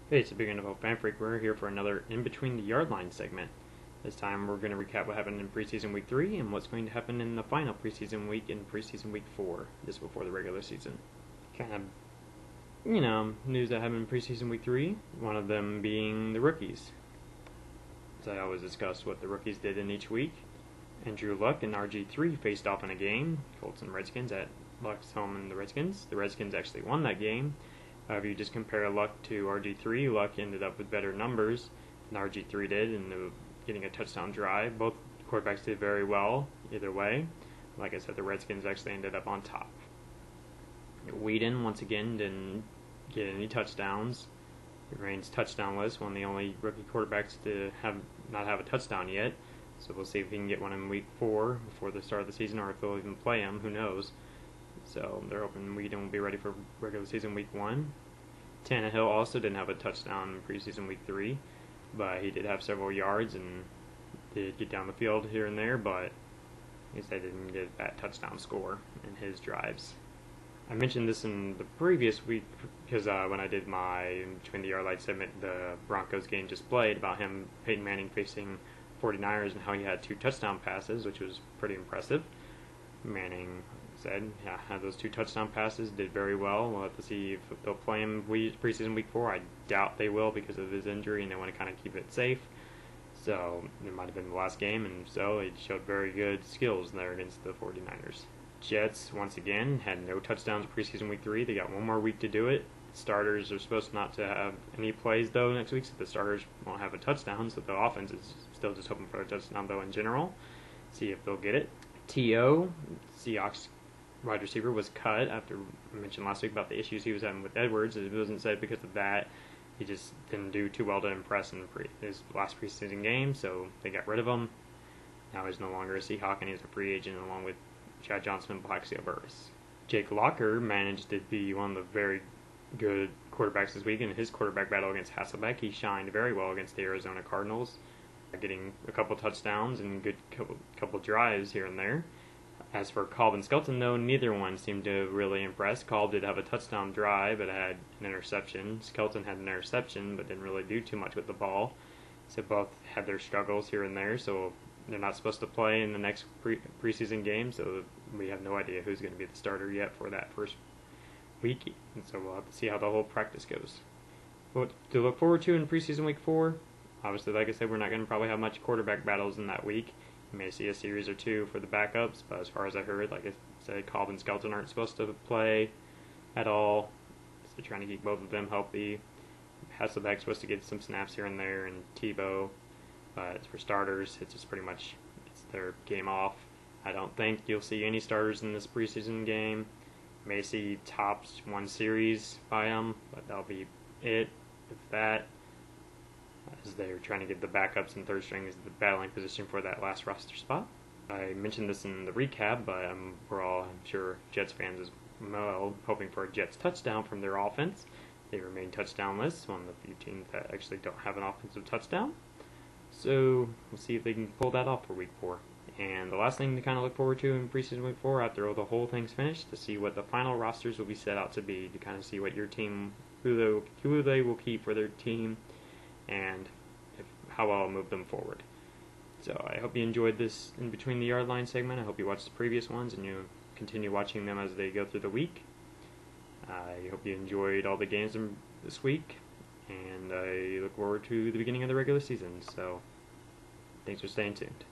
Hey, it's the BNFF Fan Freak. We're here for another In Between the Yard Line segment. This time we're going to recap what happened in preseason week 3 and what's going to happen in the final preseason week in preseason week 4, just before the regular season. Kind of, news that happened in preseason week 3, one of them being the rookies. As I always discuss what the rookies did in each week. Andrew Luck and RG3 faced off in a game, Colts and Redskins at Luck's home and the Redskins. The Redskins actually won that game. If you just compare Luck to RG3, Luck ended up with better numbers than RG3 did in getting a touchdown drive. Both quarterbacks did very well either way. Like I said, the Redskins actually ended up on top. Whedon, once again, didn't get any touchdowns. He remains touchdownless, one of the only rookie quarterbacks to not have a touchdown yet. So we'll see if he can get one in week 4 before the start of the season, or if they'll even play him. Who knows? So they're hoping Whedon will be ready for regular season week 1. Tannehill also didn't have a touchdown in preseason week 3, but he did have several yards and did get down the field here and there, but he said didn't get that touchdown score in his drives. I mentioned this in the previous week because when I did my Between the Yard Line segment, the Broncos game just played, about Peyton Manning facing 49ers and how he had 2 touchdown passes, which was pretty impressive. Manning said, had those 2 touchdown passes, did very well. We'll have to see if they'll play him preseason week 4. I doubt they will because of his injury, and they want to kind of keep it safe. So it might have been the last game, and so they showed very good skills there against the 49ers. Jets, once again, had no touchdowns preseason week 3. They got one more week to do it. Starters are supposed not to have any plays, though, next week, so the starters won't have a touchdown, so the offense is still just hoping for a touchdown, though, in general. See if they'll get it. T.O., Seahawks wide receiver, was cut after I mentioned last week about the issues he was having with Edwards. It wasn't said because of that. He just didn't do too well to impress in his last preseason game, so they got rid of him. Now he's no longer a Seahawk, and he's a free agent along with Chad Johnson and Plaxico Burress. Jake Locker managed to be one of the very good quarterbacks this week in his quarterback battle against Hasselbeck. He shined very well against the Arizona Cardinals, getting a couple touchdowns and good couple drives here and there. As for Kolb and Skelton, though, neither one seemed to really impress. Kolb did have a touchdown drive, but had an interception. Skelton had an interception, but didn't really do too much with the ball. So both had their struggles here and there, so they're not supposed to play in the next preseason game, so we have no idea who's going to be the starter yet for that first week, and so we'll have to see how the whole practice goes. What to look forward to in preseason week 4? Obviously, like I said, we're not going to probably have much quarterback battles in that week. You may see a series or 2 for the backups, but as far as I heard, like I said, Kolb and Skelton aren't supposed to play at all, so trying to keep both of them healthy. Hasselbeck's supposed to get some snaps here and there, and Tebow, but for starters, it's just pretty much it's their game off. I don't think you'll see any starters in this preseason game. You may see tops 1 series by them, but that'll be it, if that, as they're trying to get the backups and third strings the battling position for that last roster spot. I mentioned this in the recap, but we're all, I'm sure, Jets fans as well, hoping for a Jets touchdown from their offense. They remain touchdownless, one of the few teams that actually don't have an offensive touchdown. So we'll see if they can pull that off for week 4. And the last thing to kind of look forward to in preseason week 4, after the whole thing's finished, to see what the final rosters will be set out to be, to kind of see what your team, who they will keep for their team, and how I'll move them forward. So I hope you enjoyed this In Between the Yard Line segment. I hope you watched the previous ones and you continue watching them as they go through the week. I hope you enjoyed all the games this week, and I look forward to the beginning of the regular season. So thanks for staying tuned.